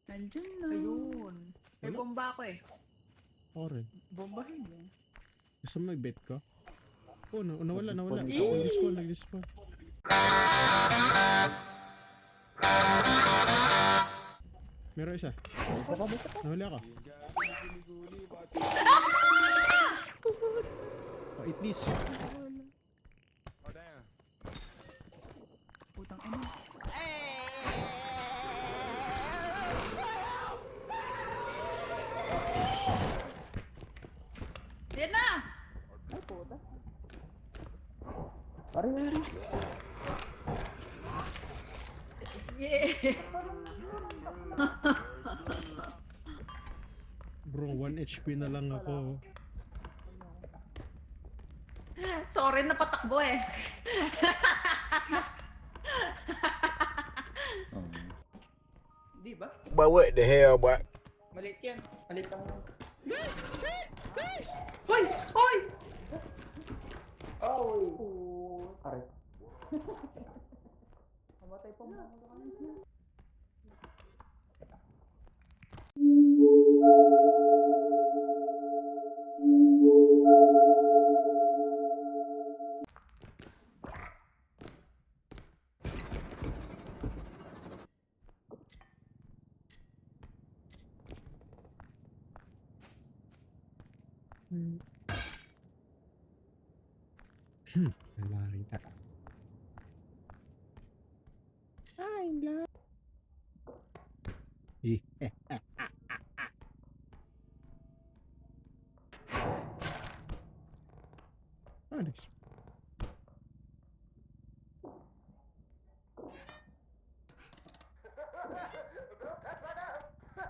Nandiyan na. Ayun. May Wala. bomba ako eh. Ore. Bombahin mo. Gusto mo may bet ko? Oh, nawala. Eh! Nag-despawn. Meron isa. Nahuli ako. Oh, eat this. Oh, damn. Putang ina. Yan na! Ay, puta. Yeah! Bro, 1 HP na lang ako. Sorry, napatakbo eh. Di ba? But what the hell, boy? Malit yan. Malit lang. Hoy! Hoy! Aray. Mamatay pa mga kami. Wala kita. Ay, la. Nice.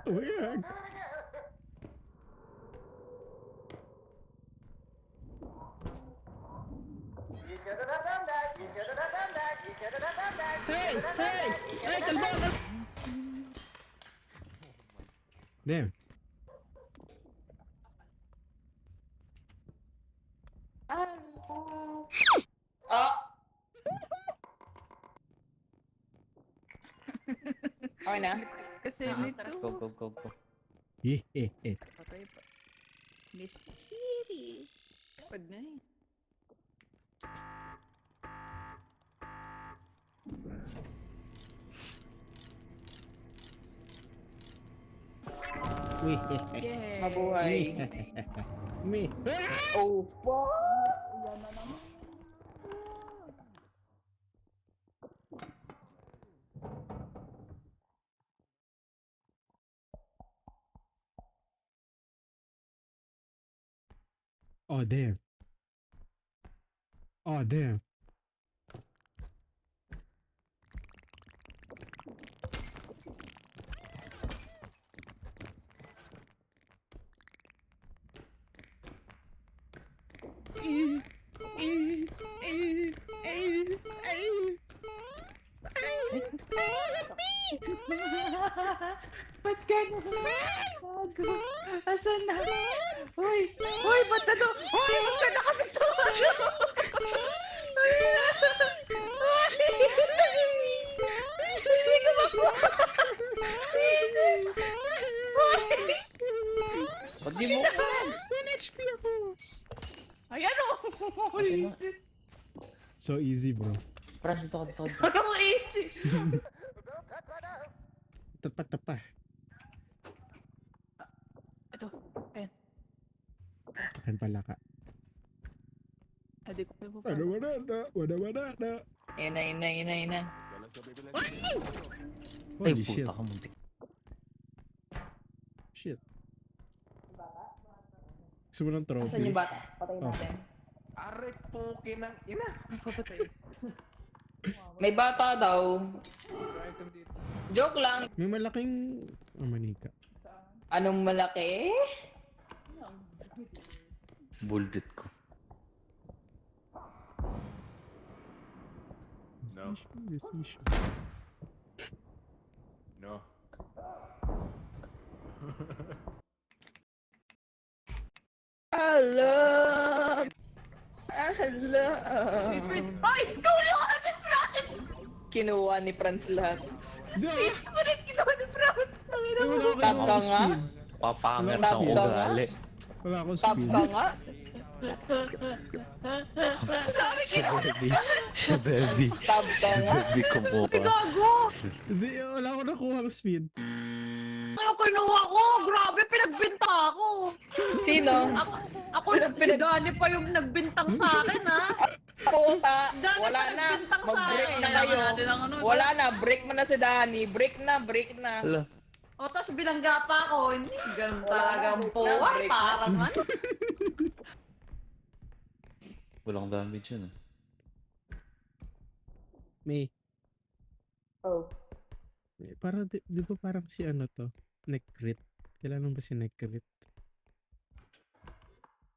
Weird. Hey, kalbo! Damn. Ah! Okay na? Kasi Ah, nito. Go. Patay pa. Mystery. Pwede na eh. Yeah. Mabuhay. Me. Oh, fuck! Yan na naman. Oh, damn. Oh, damn. Ba't ganun? Gago. Asan na? Uy! Uy! Ba't na to? Uy! Ba't ka nakasito? Hindi ko makuha! Pag di mo, 1 HP ako. Ayan o! Holy shit! So easy, bro. Franz, dito. Parang easy! Tapa. Ito. Ayan. Akan pala ka. Hindi ko pa pa. Wala. Ina na. Let's go, baby. Let's go. Ay, Holy shit. puta ka, muntik. Shit. Gusto mo ng trophy? Asan yung bata? Patayin Oh. natin. Are, puke ng ina. Papatay. May bata daw. May item dito. Joke lang. May malaking... Oh, manika. Anong malaki? Bulldit ko. No. Decision. No. Alam! Ay! Kinuha ni Franz! Kinuha ni Franz lahat. Six minutes kinuha ni Franz! Ang ina mo! Okay, Tap wala ka akong nga. speed. Papangers Tap ang ka nga. ugali. Wala akong Tap speed. ka nga. Si Bebby. Si Bebby. Tap ka Si nga. Bebby kumuha. Gago! Hindi, wala akong nakuha ang speed. Ano kinuha ko? Grabe, pinagbinta ako. Sino? Ako, si Dani pa yung nagbintang sa akin, ha? Puta. Dani Wala pa na. nagbintang sa Mag-break akin. na kayo. Wala na. Break mo na si Danny. Break na. Break na. Hala. O, tapos bilangga pa ako. Hindi, ganun talagang break na, buhay. break na. Parang ano. Walang damage yun ah. May, Oh. parang, di ba parang si ano to? Neck crit. Kailan ba si neck crit?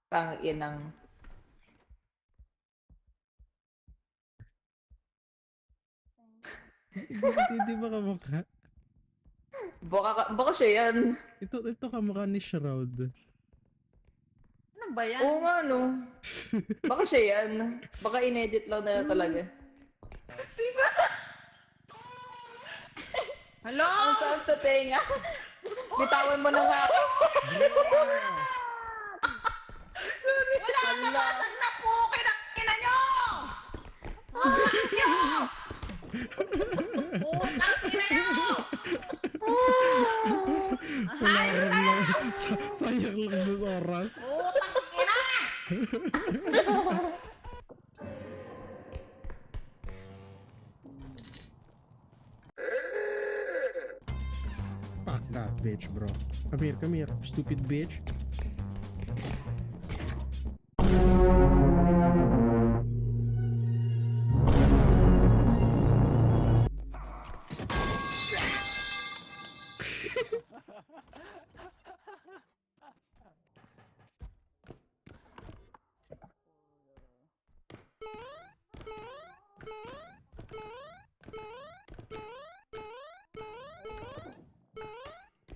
Tang inang. Di ba kamukha? Baka siya yan. Ito kamukha ni Shroud. Ano ba yan? Oo nga no. Baka siya yan. Baka inedit lang na talaga. Hello? Ang saan sa tenga? Bitawan mo na nga ako. Wala na basag na po! Kinakina nyo! Putang ina nyo! Wala rin lang. Sayang lang ng oras. Putang ina! Fuck that bitch, bro. Come here, stupid bitch.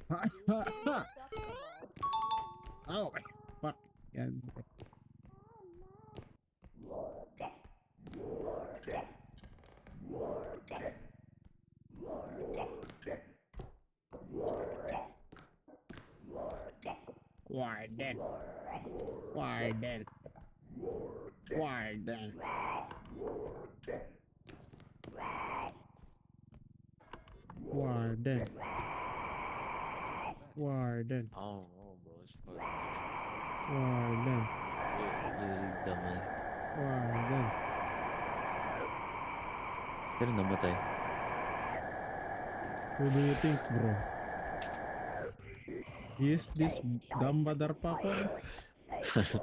Ha, ha, ha. Oh, fuck. Yan, bro. Warden. Warden. Warden. Warden. Warden. Oh, bro. It's fucking. Warden. Dude, he's dumb man. Warden. Pero namatay. Who do you think, bro? Is this dumb motherfucker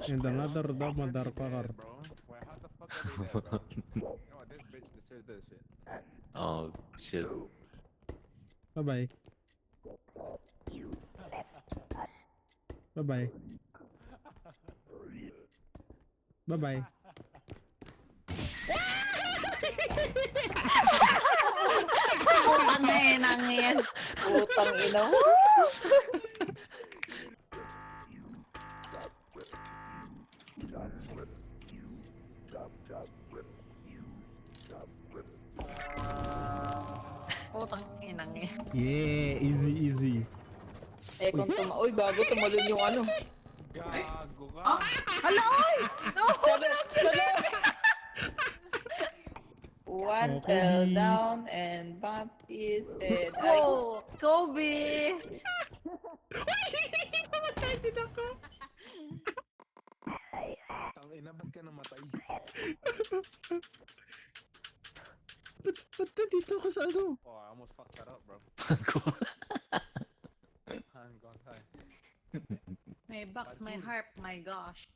and another dumb motherfucker? Bro, why, how the fuck are they there, bro? Oh, this bitch deserves this shit. Oh, shit. Bye-bye. Bye-bye. Bye-bye. Putang ina yan. Putang ina. Putang ina yan. Yeah, easy, easy. Eh kung uy, bago tumalon yung ano. Gago ka. Hala, oy! No! One Oh, fell Kobe. down and Bumpy said, Oh, Kobe! Tangina, ba't ka namatay? Ba't dito ka sa ano? Oh, I almost fucked that up, bro. I'm gone high. May box, may harp, my gosh.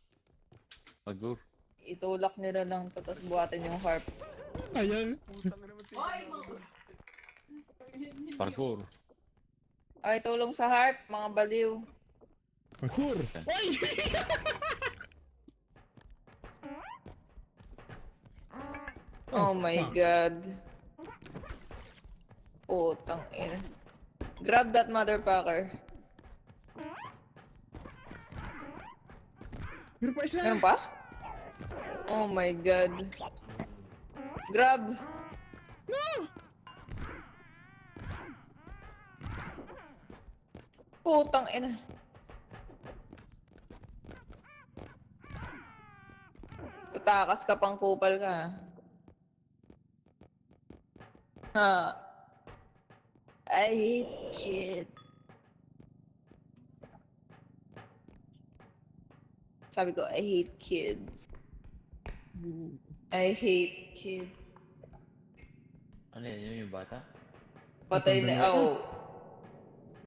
Pag-go. Itulak nila lang to, tapos buhatin yung harp. Sayang. Putang ina, ba't tingnan Parkour. Ay, tulong sa harp, mga baliw. Parkour. Oh my fuck. god. Putang ina. Grab that motherfucker. Meron pa isa. Meron pa? Oh my god. Grab. Putang ina. Tatakas ka pang kupal ka. Ha? I hate kid. Sabi ko, I hate kids. I hate kids. Ano yan? Yun yung bata? Patay na. Matanda Oh.